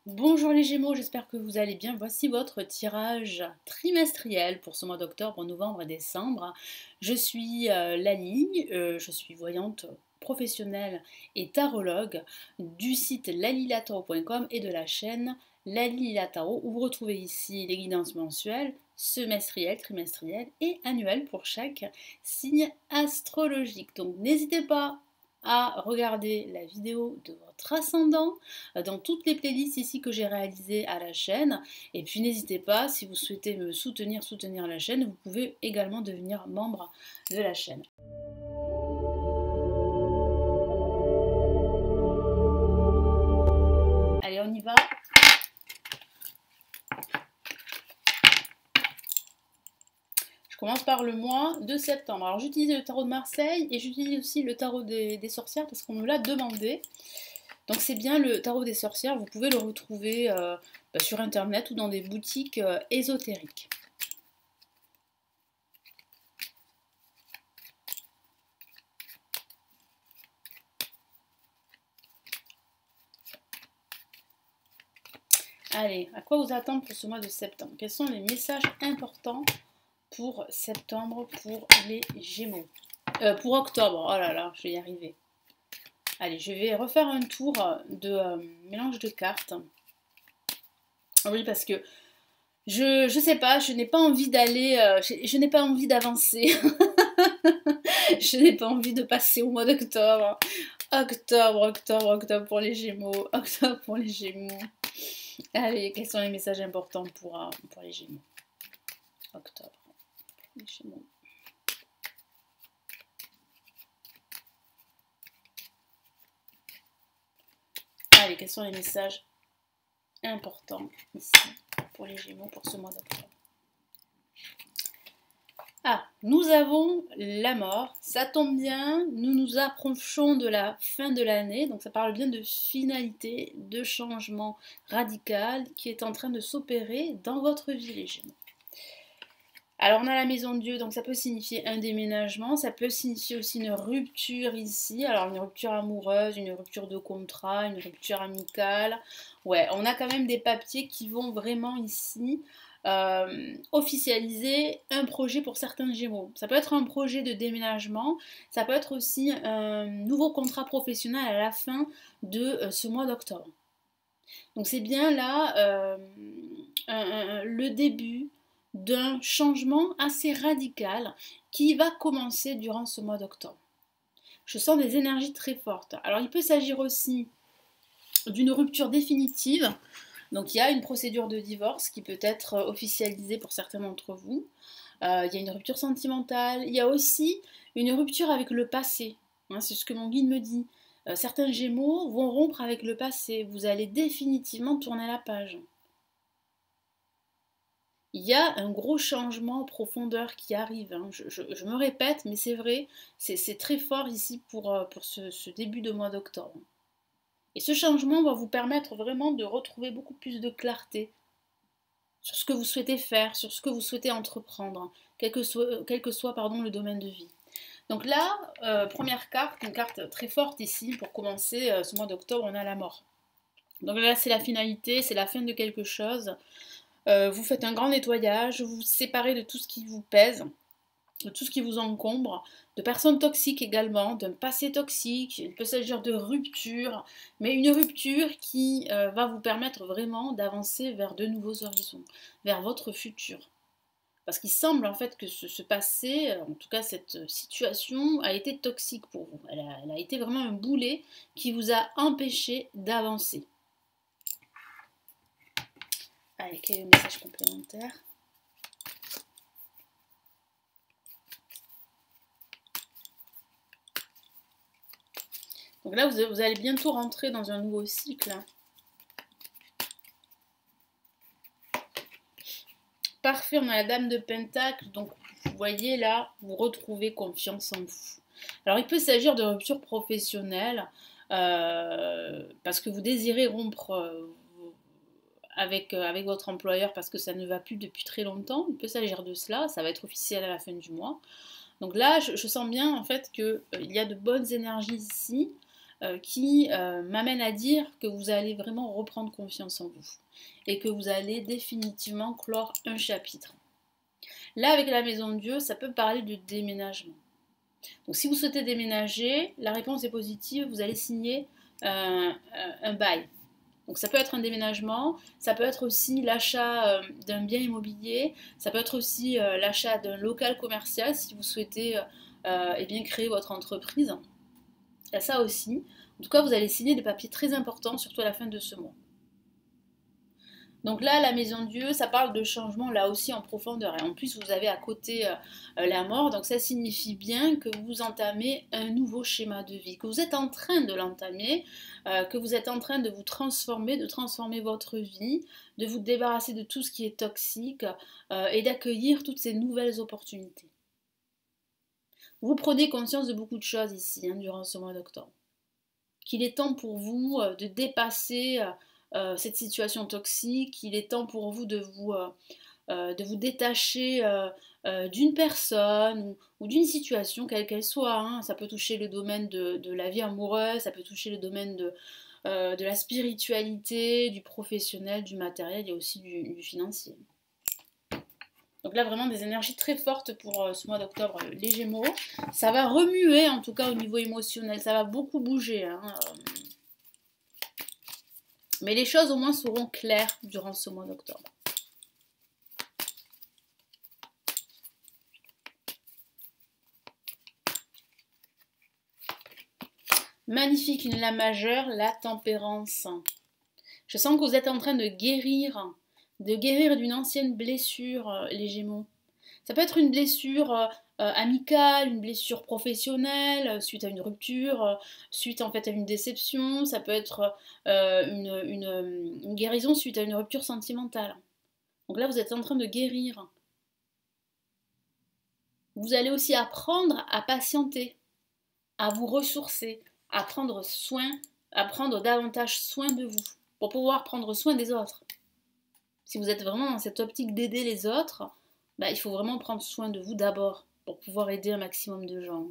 Bonjour les Gémeaux, j'espère que vous allez bien. Voici votre tirage trimestriel pour ce mois d'octobre, novembre et décembre. Je suis Lali, je suis voyante professionnelle et tarologue du site lalilataro.com et de la chaîne Lali La Tarot où vous retrouvez ici les guidances mensuelles, semestrielles, trimestrielles et annuelles pour chaque signe astrologique. Donc n'hésitez pas à regarder la vidéo de votre ascendant dans toutes les playlists ici que j'ai réalisées à la chaîne. Et puis n'hésitez pas, si vous souhaitez me soutenir la chaîne, vous pouvez également devenir membre de la chaîne. Allez, on y va. Je commence par le mois de septembre. Alors j'utilise le tarot de Marseille et j'utilise aussi le tarot des sorcières parce qu'on me l'a demandé. Donc c'est bien le tarot des sorcières, vous pouvez le retrouver sur internet ou dans des boutiques ésotériques. Allez, à quoi vous attendre pour ce mois de septembre? Quels sont les messages importants pour septembre pour les Gémeaux? Pour octobre, oh là là, je vais y arriver. Allez, je vais refaire un tour de mélange de cartes. Oui, parce que je sais pas, je n'ai pas envie d'aller, je n'ai pas envie d'avancer. Je n'ai pas envie de passer au mois d'octobre. Octobre pour les Gémeaux. Octobre pour les Gémeaux. Allez, quels sont les messages importants pour les Gémeaux? Octobre. Les Gémeaux. Allez, quels sont les messages importants ici pour les Gémeaux pour ce mois d'octobre? Ah, nous avons la mort, ça tombe bien, nous nous approchons de la fin de l'année, donc ça parle bien de finalité, de changement radical qui est en train de s'opérer dans votre vie, les Gémeaux. Alors on a la maison de Dieu, donc ça peut signifier un déménagement, ça peut signifier aussi une rupture ici, alors une rupture amoureuse, une rupture de contrat, une rupture amicale. Ouais, on a quand même des papiers qui vont vraiment ici officialiser un projet pour certains Gémeaux. Ça peut être un projet de déménagement, ça peut être aussi un nouveau contrat professionnel à la fin de ce mois d'octobre. Donc c'est bien là le début d'un changement assez radical qui va commencer durant ce mois d'octobre. Je sens des énergies très fortes. Alors il peut s'agir aussi d'une rupture définitive. Donc il y a une procédure de divorce qui peut être officialisée pour certains d'entre vous. Il y a une rupture sentimentale. Il y a aussi une rupture avec le passé. Hein, c'est ce que mon guide me dit. Certains Gémeaux vont rompre avec le passé. Vous allez définitivement tourner la page. Il y a un gros changement en profondeur qui arrive. Hein. Je me répète, mais c'est vrai, c'est très fort ici pour ce début de mois d'octobre. Et ce changement va vous permettre vraiment de retrouver beaucoup plus de clarté sur ce que vous souhaitez faire, sur ce que vous souhaitez entreprendre, quel que soit le domaine de vie. Donc là, première carte, une carte très forte ici, pour commencer ce mois d'octobre, on a la mort. Donc là, c'est la finalité, c'est la fin de quelque chose. Vous faites un grand nettoyage, vous vous séparez de tout ce qui vous pèse, de tout ce qui vous encombre, de personnes toxiques également, d'un passé toxique. Il peut s'agir de rupture, mais une rupture qui va vous permettre vraiment d'avancer vers de nouveaux horizons, vers votre futur. Parce qu'il semble en fait que ce passé, en tout cas cette situation, a été toxique pour vous. Elle a été vraiment un boulet qui vous a empêché d'avancer. Allez, quel est le message complémentaire? Donc là, vous allez bientôt rentrer dans un nouveau cycle. Parfait, on a la dame de Pentacle. Donc, vous voyez là, vous retrouvez confiance en vous. Alors, il peut s'agir de rupture professionnelle parce que vous désirez rompre avec votre employeur parce que ça ne va plus depuis très longtemps. Il peut s'agir de cela. Ça va être officiel à la fin du mois. Donc là, je sens bien en fait qu'il y a de bonnes énergies ici. qui m'amène à dire que vous allez vraiment reprendre confiance en vous et que vous allez définitivement clore un chapitre. Là, avec la maison de Dieu, ça peut parler de déménagement. Donc si vous souhaitez déménager, la réponse est positive, vous allez signer un bail. Donc ça peut être un déménagement, ça peut être aussi l'achat d'un bien immobilier, ça peut être aussi l'achat d'un local commercial si vous souhaitez eh bien, créer votre entreprise. Il y a ça aussi. En tout cas, vous allez signer des papiers très importants, surtout à la fin de ce mois. Donc là, la maison de Dieu, ça parle de changement là aussi en profondeur. Et en plus, vous avez à côté la mort. Donc ça signifie bien que vous entamez un nouveau schéma de vie, que vous êtes en train de l'entamer, que vous êtes en train de vous transformer, de transformer votre vie, de vous débarrasser de tout ce qui est toxique et d'accueillir toutes ces nouvelles opportunités. Vous prenez conscience de beaucoup de choses ici, durant ce mois d'octobre. Qu'il est temps pour vous de dépasser cette situation toxique, il est temps pour vous de vous détacher d'une personne ou d'une situation, quelle qu'elle soit. Ça peut toucher le domaine de la vie amoureuse, ça peut toucher le domaine de la spiritualité, du professionnel, du matériel et aussi du financier. Donc là, vraiment des énergies très fortes pour ce mois d'octobre, les Gémeaux. Ça va remuer, en tout cas au niveau émotionnel, ça va beaucoup bouger. Mais les choses au moins seront claires durant ce mois d'octobre. Magnifique, une lame majeure, la tempérance. Je sens que vous êtes en train de guérir d'une ancienne blessure, les Gémeaux. Ça peut être une blessure amicale, une blessure professionnelle, suite à une rupture, suite en fait à une déception. Ça peut être une guérison suite à une rupture sentimentale. Donc là, vous êtes en train de guérir. Vous allez aussi apprendre à patienter, à vous ressourcer, à prendre davantage soin de vous, pour pouvoir prendre soin des autres. Si vous êtes vraiment dans cette optique d'aider les autres, il faut vraiment prendre soin de vous d'abord, pour pouvoir aider un maximum de gens.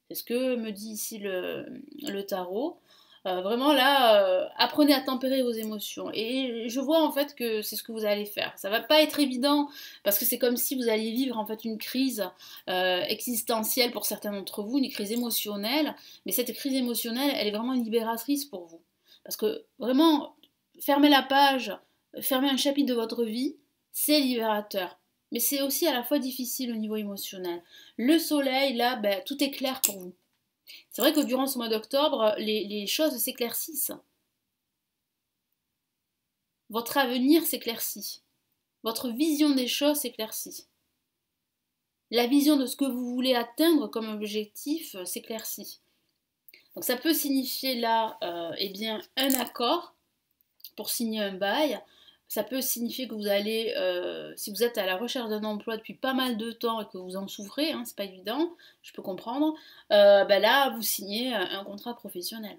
C'est ce que me dit ici le tarot. Vraiment là, apprenez à tempérer vos émotions. Et je vois en fait que c'est ce que vous allez faire. Ça va pas être évident parce que c'est comme si vous alliez vivre en fait une crise existentielle pour certains d'entre vous, une crise émotionnelle. Mais cette crise émotionnelle, elle est vraiment libératrice pour vous. Parce que vraiment, fermer la page, fermer un chapitre de votre vie, c'est libérateur. Mais c'est aussi à la fois difficile au niveau émotionnel. Le soleil, là, tout est clair pour vous. C'est vrai que durant ce mois d'octobre, les choses s'éclaircissent. Votre avenir s'éclaircit. Votre vision des choses s'éclaircit. La vision de ce que vous voulez atteindre comme objectif s'éclaircit. Donc ça peut signifier là un accord pour signer un bail. Ça peut signifier que vous allez, si vous êtes à la recherche d'un emploi depuis pas mal de temps et que vous en souffrez, c'est pas évident, je peux comprendre, là vous signez un contrat professionnel.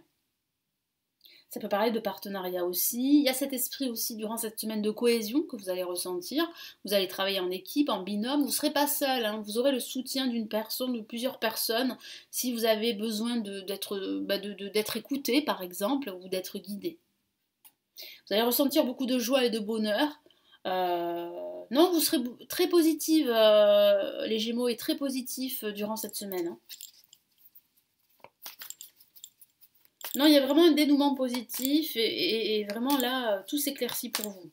Ça peut parler de partenariat aussi. Il y a cet esprit aussi durant cette semaine de cohésion que vous allez ressentir. Vous allez travailler en équipe, en binôme. Vous ne serez pas seul. Vous aurez le soutien d'une personne, de plusieurs personnes, si vous avez besoin d'être écouté, par exemple, ou d'être guidé. Vous allez ressentir beaucoup de joie et de bonheur. Non, vous serez très positive, les Gémeaux, et très positif durant cette semaine. Non, il y a vraiment un dénouement positif et vraiment là, tout s'éclaircit pour vous.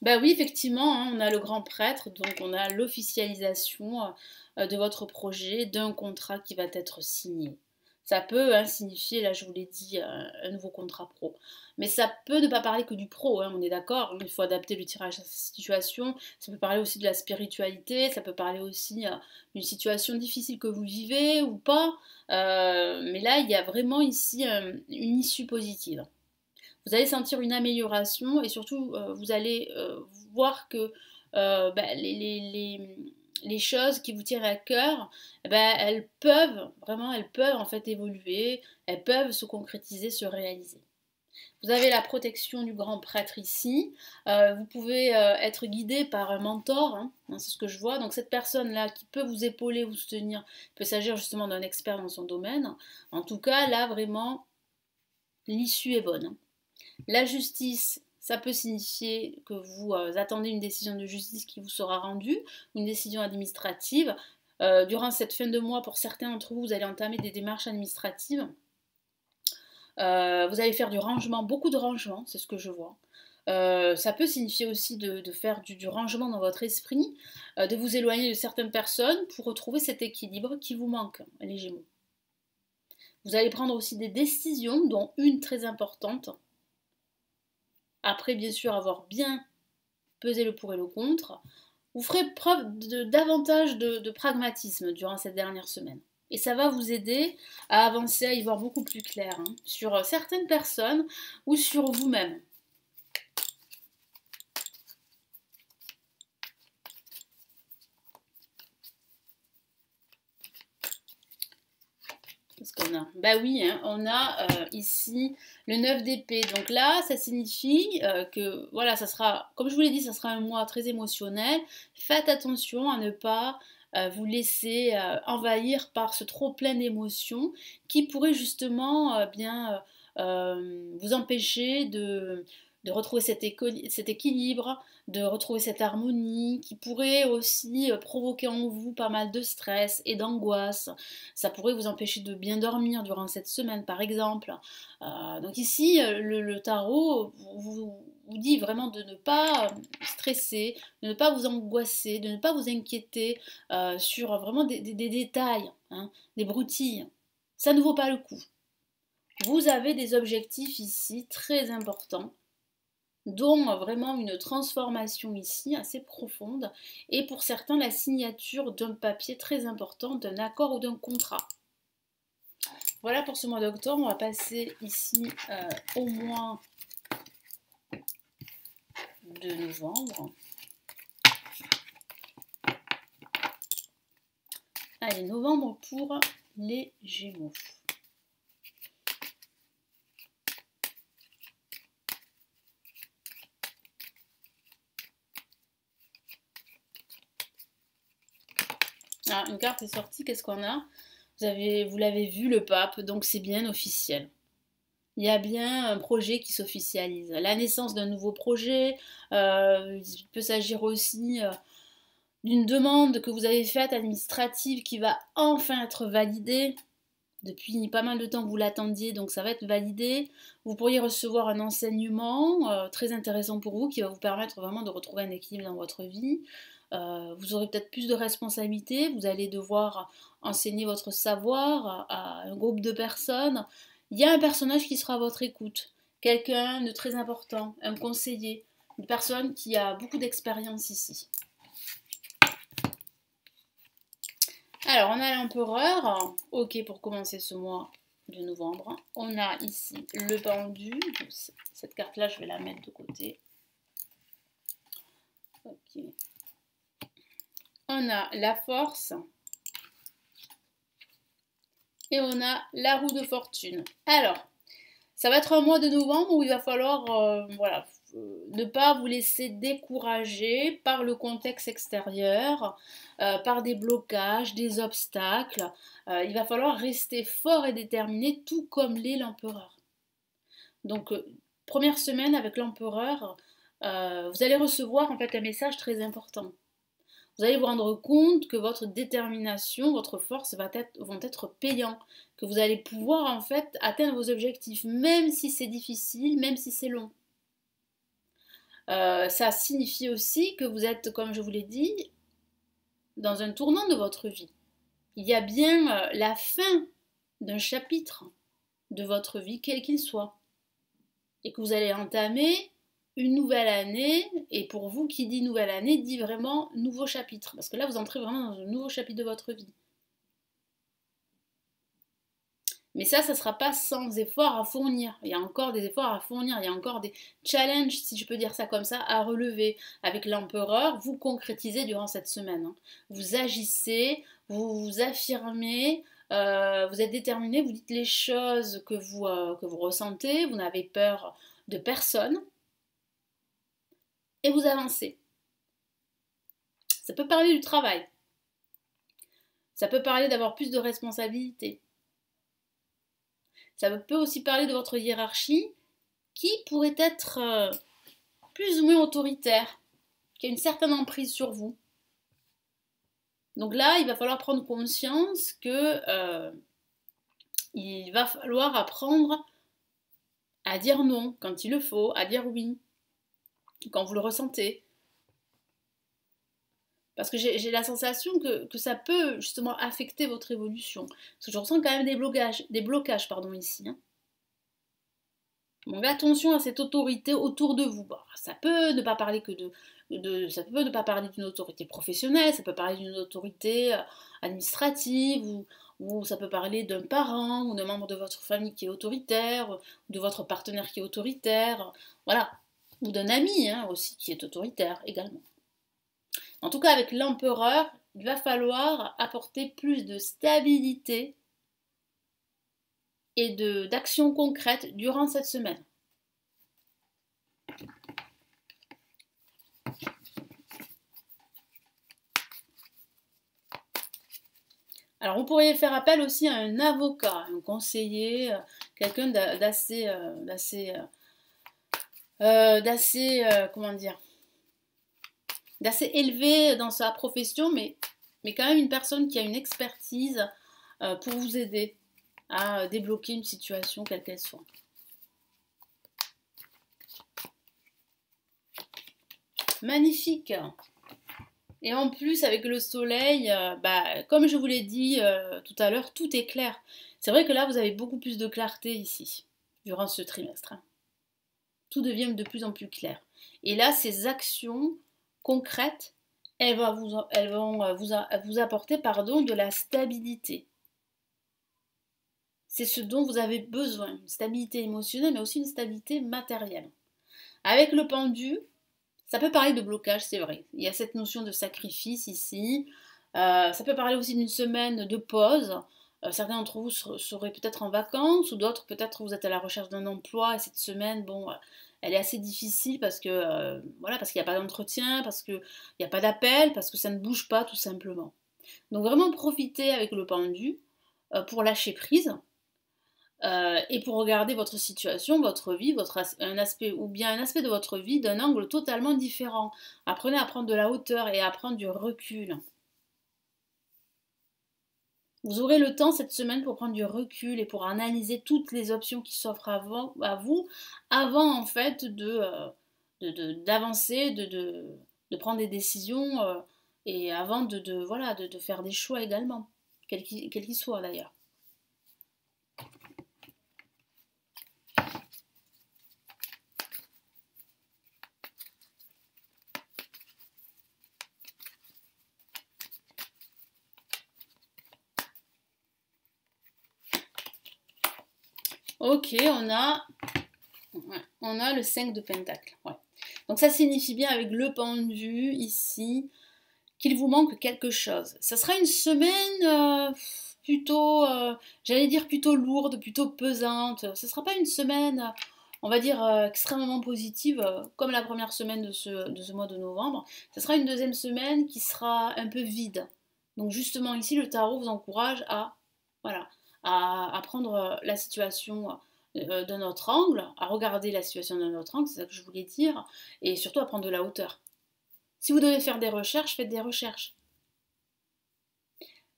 Oui, effectivement, on a le grand prêtre, donc on a l'officialisation de votre projet, d'un contrat qui va être signé. Ça peut signifier, là je vous l'ai dit, un nouveau contrat pro. Mais ça peut ne pas parler que du pro, on est d'accord, il faut adapter le tirage à cette situation. Ça peut parler aussi de la spiritualité, ça peut parler aussi d'une situation difficile que vous vivez ou pas. Mais là, il y a vraiment ici une issue positive. Vous allez sentir une amélioration et surtout, vous allez voir que les choses qui vous tiennent à cœur, elles peuvent en fait évoluer, elles peuvent se concrétiser, se réaliser. Vous avez la protection du grand prêtre ici. Vous pouvez être guidé par un mentor, hein, c'est ce que je vois. Donc cette personne-là qui peut vous épauler, vous soutenir, peut s'agir justement d'un expert dans son domaine. En tout cas, là, vraiment, l'issue est bonne. La justice, ça peut signifier que vous attendez une décision de justice qui vous sera rendue, une décision administrative. Durant cette fin de mois, pour certains d'entre vous, vous allez entamer des démarches administratives. Vous allez faire du rangement, beaucoup de rangement, c'est ce que je vois. Ça peut signifier aussi de faire du rangement dans votre esprit, de vous éloigner de certaines personnes pour retrouver cet équilibre qui vous manque, les Gémeaux. Vous allez prendre aussi des décisions, dont une très importante. Après, bien sûr, avoir bien pesé le pour et le contre. Vous ferez preuve davantage de pragmatisme durant cette dernière semaine. Et ça va vous aider à avancer, à y voir beaucoup plus clair, hein, sur certaines personnes ou sur vous-même. Qu'est-ce qu'on a? Bah oui, hein, on a ici le 9 d'épée. Donc là, ça signifie que, voilà, ça sera, comme je vous l'ai dit, ça sera un mois très émotionnel. Faites attention à ne pas vous laisser envahir par ce trop plein d'émotions qui pourrait justement vous empêcher de retrouver cet équilibre, de retrouver cette harmonie, qui pourrait aussi provoquer en vous pas mal de stress et d'angoisse. Ça pourrait vous empêcher de bien dormir durant cette semaine, par exemple. Donc ici, le tarot vous dit vraiment de ne pas stresser, de ne pas vous angoisser, de ne pas vous inquiéter sur vraiment des détails, hein, des broutilles. Ça ne vaut pas le coup. Vous avez des objectifs ici très importants, dont vraiment une transformation ici assez profonde, et pour certains la signature d'un papier très important, d'un accord ou d'un contrat. Voilà pour ce mois d'octobre. On va passer ici au mois de novembre. Allez, novembre pour les Gémeaux. Ah, une carte est sortie, qu'est-ce qu'on a? Vous l'avez vu, le pape, donc c'est bien officiel. Il y a bien un projet qui s'officialise. La naissance d'un nouveau projet, il peut s'agir aussi d'une demande que vous avez faite administrative qui va enfin être validée. Depuis pas mal de temps que vous l'attendiez, donc ça va être validé. Vous pourriez recevoir un enseignement très intéressant pour vous qui va vous permettre vraiment de retrouver un équilibre dans votre vie. Vous aurez peut-être plus de responsabilités, vous allez devoir enseigner votre savoir à un groupe de personnes. Il y a un personnage qui sera à votre écoute, quelqu'un de très important, un conseiller, une personne qui a beaucoup d'expérience ici. Alors, on a l'empereur, ok pour commencer ce mois de novembre. On a ici le pendu, cette carte-là, je vais la mettre de côté. Ok. On a la force. Et on a la roue de fortune. Alors, ça va être un mois de novembre où il va falloir ne pas vous laisser décourager par le contexte extérieur, par des blocages, des obstacles. Il va falloir rester fort et déterminé, tout comme l'est l'empereur. Donc, première semaine avec l'empereur, vous allez recevoir en fait un message très important. Vous allez vous rendre compte que votre détermination, votre force vont être payants, que vous allez pouvoir en fait atteindre vos objectifs, même si c'est difficile, même si c'est long. Ça signifie aussi que vous êtes, comme je vous l'ai dit, dans un tournant de votre vie. Il y a bien la fin d'un chapitre de votre vie, quel qu'il soit, et que vous allez entamer une nouvelle année, et pour vous, qui dit nouvelle année, dit vraiment nouveau chapitre, parce que là, vous entrez vraiment dans un nouveau chapitre de votre vie. Mais ça ne sera pas sans effort à fournir. Il y a encore des efforts à fournir, il y a encore des challenges, si je peux dire ça comme ça, à relever. Avec l'empereur, vous concrétisez durant cette semaine. Vous agissez, vous vous affirmez, Vous êtes déterminé, vous dites les choses que vous ressentez, vous n'avez peur de personne, et vous avancez. Ça peut parler du travail, ça peut parler d'avoir plus de responsabilités, ça peut aussi parler de votre hiérarchie qui pourrait être plus ou moins autoritaire, qui a une certaine emprise sur vous. Donc là, il va falloir prendre conscience que il va falloir apprendre à dire non quand il le faut, à dire oui quand vous le ressentez. Parce que j'ai la sensation que ça peut justement affecter votre évolution. Parce que je ressens quand même des blocages pardon, ici. Hein. Donc attention à cette autorité autour de vous. Bon, ça peut ne pas parler que ça peut ne pas parler d'une autorité professionnelle, ça peut parler d'une autorité administrative, ou ça peut parler d'un parent, ou d'un membre de votre famille qui est autoritaire, ou de votre partenaire qui est autoritaire, voilà. Ou d'un ami hein, aussi qui est autoritaire également. En tout cas, avec l'empereur, il va falloir apporter plus de stabilité et d'actions concrètes durant cette semaine. Alors vous pourriez faire appel aussi à un avocat, un conseiller, quelqu'un comment dire, d'assez élevé dans sa profession, mais quand même une personne qui a une expertise pour vous aider à débloquer une situation quelle qu'elle soit. Magnifique. Et en plus, avec le soleil, comme je vous l'ai dit tout à l'heure, tout est clair. C'est vrai que là, vous avez beaucoup plus de clarté ici, durant ce trimestre. Hein. Tout devient de plus en plus clair. Et là, ces actions concrètes, elles vont vous apporter de la stabilité. C'est ce dont vous avez besoin, une stabilité émotionnelle, mais aussi une stabilité matérielle. Avec le pendu, ça peut parler de blocage, c'est vrai. Il y a cette notion de sacrifice ici. Ça peut parler aussi d'une semaine de pause. Certains d'entre vous seraient peut-être en vacances, ou d'autres peut-être vous êtes à la recherche d'un emploi, et cette semaine, elle est assez difficile parce que parce qu'il n'y a pas d'entretien, parce qu'il n'y a pas d'appel, parce que ça ne bouge pas tout simplement. Donc vraiment profitez avec le pendu pour lâcher prise. Et pour regarder votre situation, votre vie, un aspect de votre vie d'un angle totalement différent. Apprenez à prendre de la hauteur et à prendre du recul. Vous aurez le temps cette semaine pour prendre du recul et pour analyser toutes les options qui s'offrent à vous avant en fait d'avancer, de prendre des décisions et avant de faire des choix également, quels qu'ils soient d'ailleurs. Ok, on a le 5 de Pentacle. Ouais. Donc ça signifie bien avec le pendu ici qu'il vous manque quelque chose. Ça sera une semaine plutôt, j'allais dire plutôt lourde, plutôt pesante. Ce ne sera pas une semaine, on va dire, extrêmement positive comme la première semaine de ce mois de novembre. Ce sera une deuxième semaine qui sera un peu vide. Donc justement ici, le tarot vous encourage à prendre la situation d'un autre angle, à regarder la situation d'un autre angle, c'est ça que je voulais dire, et surtout à prendre de la hauteur. Si vous devez faire des recherches, faites des recherches.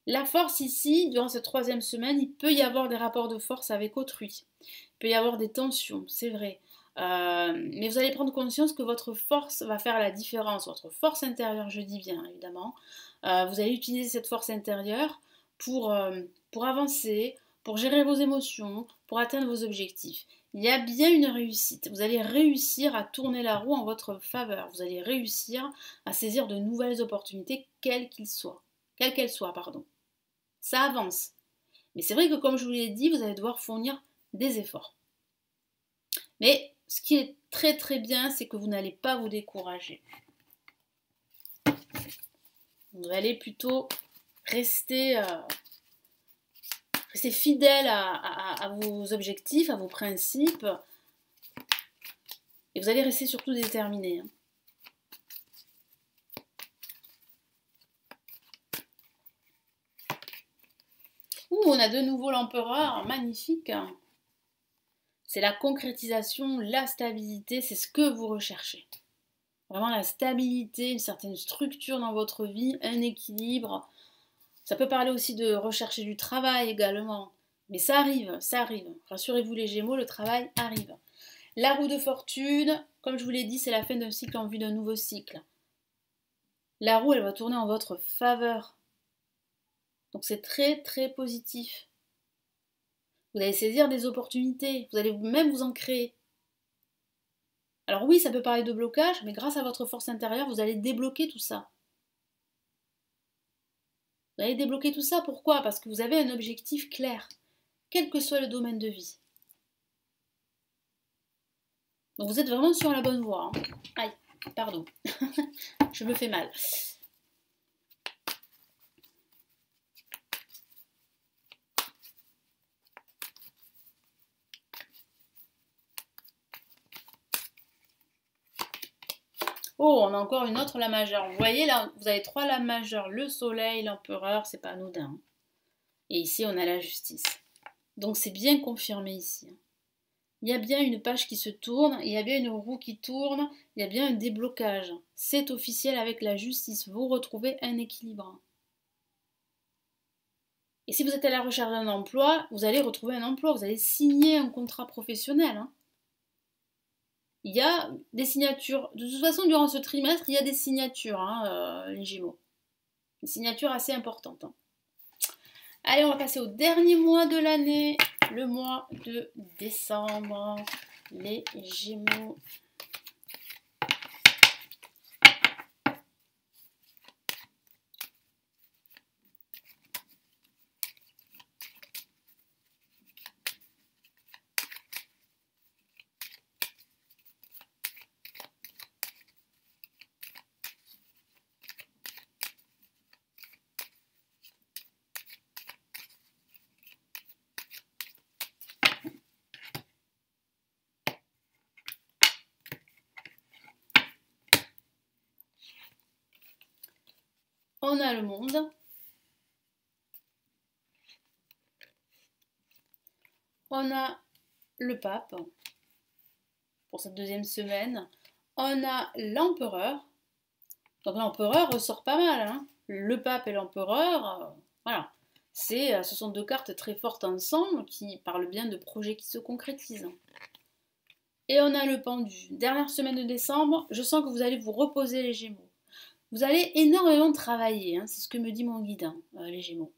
La force ici, durant cette troisième semaine, il peut y avoir des rapports de force avec autrui. Il peut y avoir des tensions, c'est vrai. Mais vous allez prendre conscience que votre force va faire la différence. Votre force intérieure, je dis bien évidemment. Vous allez utiliser cette force intérieure pour avancer, pour gérer vos émotions, pour atteindre vos objectifs. Il y a bien une réussite. Vous allez réussir à tourner la roue en votre faveur. Vous allez réussir à saisir de nouvelles opportunités, quelles qu'elles soient. Ça avance. Mais c'est vrai que comme je vous l'ai dit, vous allez devoir fournir des efforts. Mais ce qui est très très bien, c'est que vous n'allez pas vous décourager. Vous allez plutôt rester Restez fidèle à vos objectifs, à vos principes. Et vous allez rester surtout déterminé. Hein. Ouh, on a de nouveau l'empereur, magnifique. C'est la concrétisation, la stabilité, c'est ce que vous recherchez. Vraiment la stabilité, une certaine structure dans votre vie, un équilibre. Ça peut parler aussi de rechercher du travail également. Mais ça arrive, ça arrive. Rassurez-vous les Gémeaux, le travail arrive. La roue de fortune, comme je vous l'ai dit, c'est la fin d'un cycle en vue d'un nouveau cycle. La roue, elle va tourner en votre faveur. Donc c'est très très positif. Vous allez saisir des opportunités, vous allez même vous en créer. Alors oui, ça peut parler de blocage, mais grâce à votre force intérieure, vous allez débloquer tout ça. Vous allez débloquer tout ça, pourquoi? Parce que vous avez un objectif clair, quel que soit le domaine de vie. Donc vous êtes vraiment sur la bonne voie. Hein. Aïe, pardon, je me fais mal. Oh, on a encore une autre la majeure. Vous voyez là, vous avez 3 la majeure, le soleil, l'empereur, c'est pas anodin. Et ici, on a la justice. Donc c'est bien confirmé ici. Il y a bien une page qui se tourne, il y a bien une roue qui tourne, il y a bien un déblocage. C'est officiel avec la justice. Vous retrouvez un équilibre. Et si vous êtes à la recherche d'un emploi, vous allez retrouver un emploi, vous allez signer un contrat professionnel. Hein. Il y a des signatures. De toute façon, durant ce trimestre, il y a des signatures, hein, les Gémeaux. Des signatures assez importantes. Hein. Allez, on va passer au dernier mois de l'année, le mois de décembre. Les Gémeaux. On a le monde. On a le pape pour cette deuxième semaine. On a l'empereur. Donc l'empereur ressort pas mal. Hein. Le pape et l'empereur, voilà. Ce sont 2 cartes très fortes ensemble qui parlent bien de projets qui se concrétisent. Et on a le pendu. Dernière semaine de décembre, je sens que vous allez vous reposer les Gémeaux. Vous allez énormément travailler, hein, c'est ce que me dit mon guide, hein, les Gémeaux.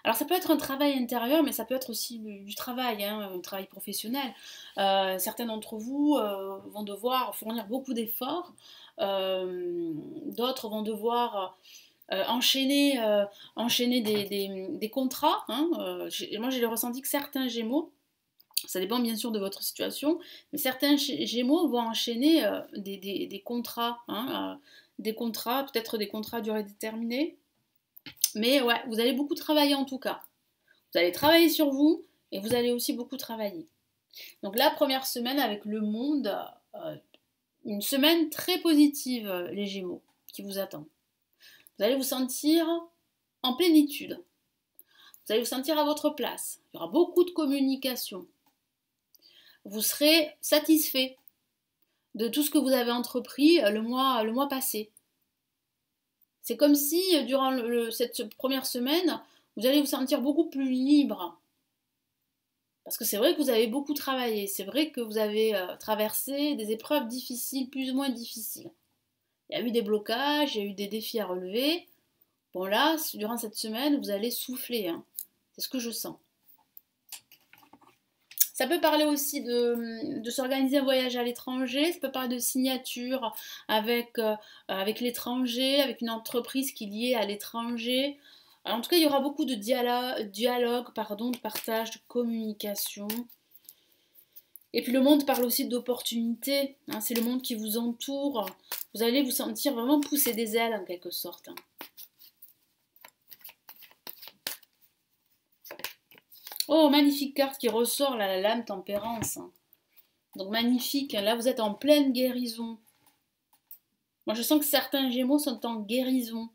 Alors ça peut être un travail intérieur, mais ça peut être aussi du travail, hein, un travail professionnel. Certains d'entre vous vont devoir fournir beaucoup d'efforts, d'autres vont devoir enchaîner des contrats. Hein, moi j'ai le ressenti que certains Gémeaux, ça dépend bien sûr de votre situation, mais certains Gémeaux vont enchaîner des contrats, hein, des contrats, peut-être des contrats à durée déterminée. Mais ouais, vous allez beaucoup travailler en tout cas. Vous allez travailler sur vous et vous allez aussi beaucoup travailler. Donc la première semaine avec le monde, une semaine très positive, les Gémeaux, qui vous attend. Vous allez vous sentir en plénitude. Vous allez vous sentir à votre place. Il y aura beaucoup de communication. Vous serez satisfait de tout ce que vous avez entrepris le mois passé. C'est comme si, durant cette première semaine, vous allez vous sentir beaucoup plus libre. Parce que c'est vrai que vous avez beaucoup travaillé. C'est vrai que vous avez traversé des épreuves difficiles, plus ou moins difficiles. Il y a eu des blocages, il y a eu des défis à relever. Bon là, durant cette semaine, vous allez souffler. Hein. C'est ce que je sens. Ça peut parler aussi de s'organiser un voyage à l'étranger, ça peut parler de signature avec l'étranger, avec une entreprise qui est liée à l'étranger. En tout cas, il y aura beaucoup de dialogue, de partage, de communication. Et puis le monde parle aussi d'opportunités, hein, c'est le monde qui vous entoure. Vous allez vous sentir vraiment pousser des ailes en quelque sorte. Hein. Oh, magnifique carte qui ressort, là, la lame tempérance. Donc magnifique, là vous êtes en pleine guérison. Moi je sens que certains Gémeaux sont en guérison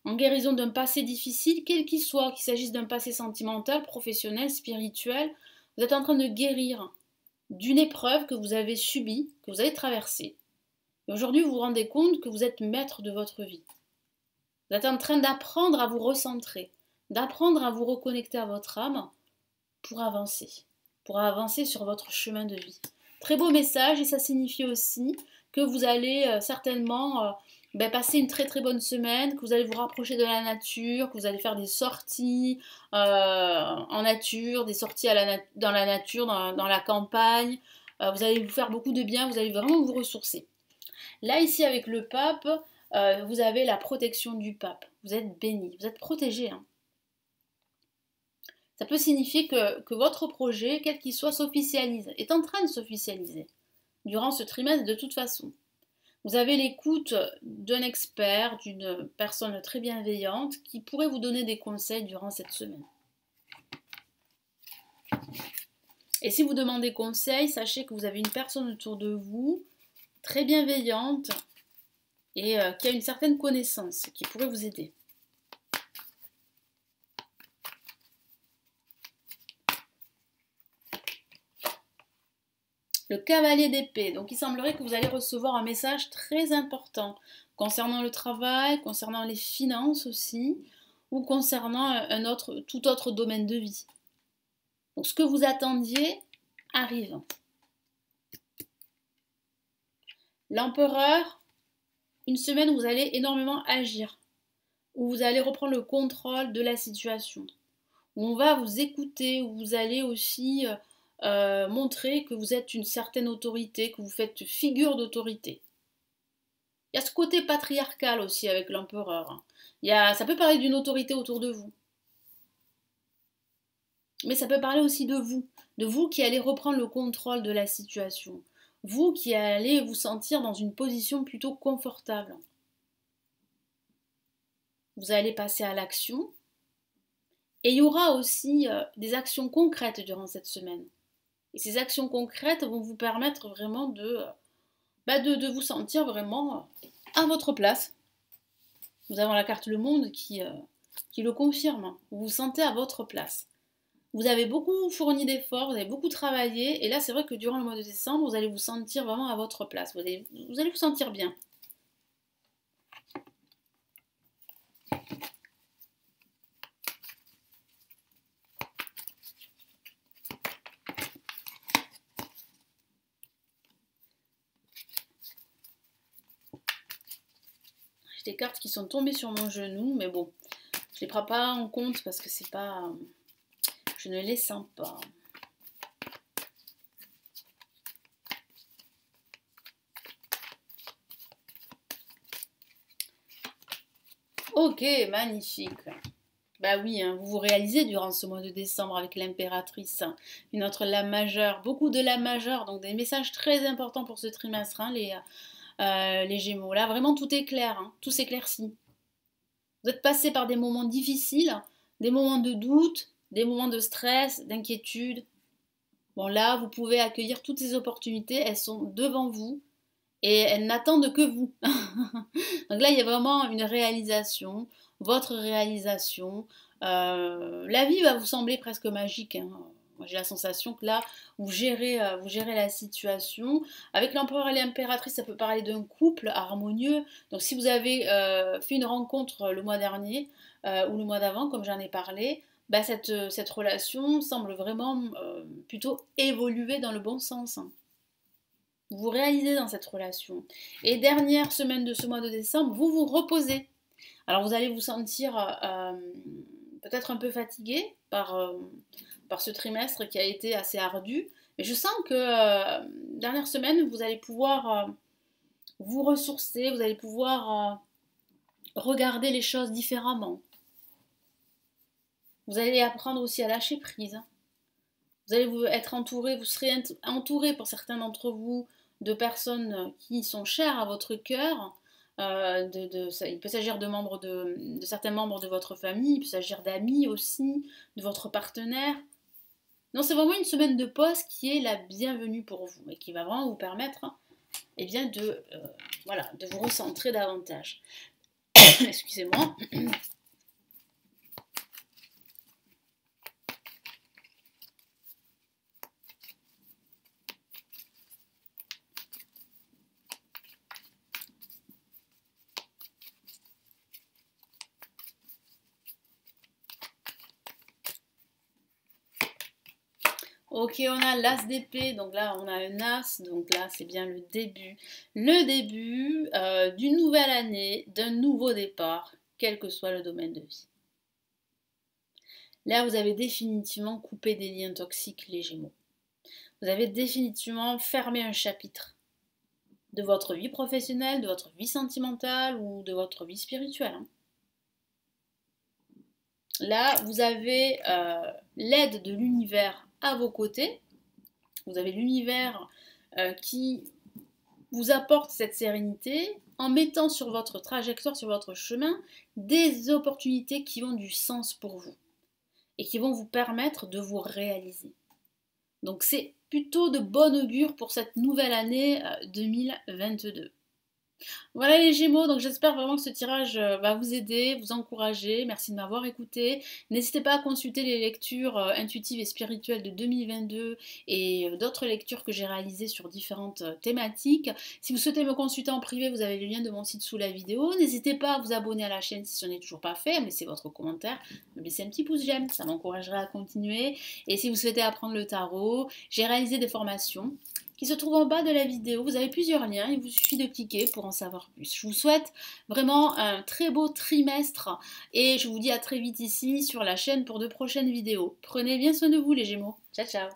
d'un passé difficile, quel qu'il soit, qu'il s'agisse d'un passé sentimental, professionnel, spirituel. Vous êtes en train de guérir d'une épreuve que vous avez subie, que vous avez traversée. Et aujourd'hui vous vous rendez compte que vous êtes maître de votre vie. Vous êtes en train d'apprendre à vous recentrer, d'apprendre à vous reconnecter à votre âme pour avancer sur votre chemin de vie. Très beau message et ça signifie aussi que vous allez certainement passer une très très bonne semaine, que vous allez vous rapprocher de la nature, que vous allez faire des sorties en nature, des sorties dans la nature, dans la campagne. Vous allez vous faire beaucoup de bien, vous allez vraiment vous ressourcer. Là ici avec le pape, vous avez la protection du pape. Vous êtes béni, vous êtes protégé. Hein. Ça peut signifier que votre projet, quel qu'il soit, s'officialise, est en train de s'officialiser durant ce trimestre de toute façon. Vous avez l'écoute d'un expert, d'une personne très bienveillante qui pourrait vous donner des conseils durant cette semaine. Et si vous demandez conseil, sachez que vous avez une personne autour de vous très bienveillante et qui a une certaine connaissance, qui pourrait vous aider. Le cavalier d'épée. Donc il semblerait que vous allez recevoir un message très important concernant le travail, concernant les finances aussi, ou concernant tout autre domaine de vie. Donc ce que vous attendiez arrive. L'empereur, une semaine où vous allez énormément agir, où vous allez reprendre le contrôle de la situation, où on va vous écouter, où vous allez aussi montrer que vous êtes une certaine autorité, que vous faites figure d'autorité. Il y a ce côté patriarcal aussi avec l'empereur. Ça peut parler d'une autorité autour de vous. Mais ça peut parler aussi de vous qui allez reprendre le contrôle de la situation, vous qui allez vous sentir dans une position plutôt confortable. Vous allez passer à l'action et il y aura aussi des actions concrètes durant cette semaine. Et ces actions concrètes vont vous permettre vraiment de vous sentir vraiment à votre place. Nous avons la carte Le Monde qui le confirme. Vous vous sentez à votre place. Vous avez beaucoup fourni d'efforts, vous avez beaucoup travaillé, et là c'est vrai que durant le mois de décembre, vous allez vous sentir vraiment à votre place. Vous allez vous sentir bien. J'ai des cartes qui sont tombées sur mon genou, mais bon, je les prends pas en compte parce que c'est pas... Je ne les sens pas. Ok, magnifique. Bah oui, hein, vous vous réalisez durant ce mois de décembre avec l'impératrice, hein, une autre lame majeure, beaucoup de lames majeures, donc des messages très importants pour ce trimestre, hein, les Gémeaux. Là, vraiment, tout est clair, hein, tout s'éclaircit. Vous êtes passé par des moments difficiles, des moments de doute, des moments de stress, d'inquiétude. Bon, là, vous pouvez accueillir toutes ces opportunités, elles sont devant vous et elles n'attendent que vous. Donc là, il y a vraiment une réalisation, votre réalisation. La vie va vous sembler presque magique. Hein. Moi, j'ai la sensation que là, vous gérez la situation. Avec l'empereur et l'impératrice, ça peut parler d'un couple harmonieux. Donc si vous avez fait une rencontre le mois dernier ou le mois d'avant, comme j'en ai parlé, cette relation semble vraiment plutôt évoluer dans le bon sens. Hein. Vous vous réalisez dans cette relation. Et dernière semaine de ce mois de décembre, vous vous reposez. Alors vous allez vous sentir peut-être un peu fatigué par ce trimestre qui a été assez ardu. Mais je sens que dernière semaine, vous allez pouvoir vous ressourcer, vous allez pouvoir regarder les choses différemment. Vous allez apprendre aussi à lâcher prise. Vous allez être entouré, vous serez entouré pour certains d'entre vous de personnes qui sont chères à votre cœur. Il peut s'agir de certains membres de votre famille, il peut s'agir d'amis aussi, de votre partenaire. Non, c'est vraiment une semaine de pause qui est la bienvenue pour vous et qui va vraiment vous permettre eh bien, voilà, de vous recentrer davantage. Excusez-moi. Ok, on a l'as d'épée, donc là on a un as, donc là c'est bien le début d'une nouvelle année, d'un nouveau départ, quel que soit le domaine de vie. Là vous avez définitivement coupé des liens toxiques, les Gémeaux. Vous avez définitivement fermé un chapitre de votre vie professionnelle, de votre vie sentimentale ou de votre vie spirituelle. Hein. Là, vous avez l'aide de l'univers à vos côtés. Vous avez l'univers qui vous apporte cette sérénité en mettant sur votre trajectoire, sur votre chemin, des opportunités qui ont du sens pour vous et qui vont vous permettre de vous réaliser. Donc c'est plutôt de bon augure pour cette nouvelle année 2022. Voilà les Gémeaux, donc j'espère vraiment que ce tirage va vous aider, vous encourager. Merci de m'avoir écouté. N'hésitez pas à consulter les lectures intuitives et spirituelles de 2022 et d'autres lectures que j'ai réalisées sur différentes thématiques. Si vous souhaitez me consulter en privé, vous avez le lien de mon site sous la vidéo. N'hésitez pas à vous abonner à la chaîne si ce n'est toujours pas fait, à me laisser votre commentaire, me laisser un petit pouce j'aime, ça m'encouragerait à continuer. Et si vous souhaitez apprendre le tarot, j'ai réalisé des formations qui se trouve en bas de la vidéo. Vous avez plusieurs liens, il vous suffit de cliquer pour en savoir plus. Je vous souhaite vraiment un très beau trimestre et je vous dis à très vite ici sur la chaîne pour de prochaines vidéos. Prenez bien soin de vous les Gémeaux. Ciao ciao.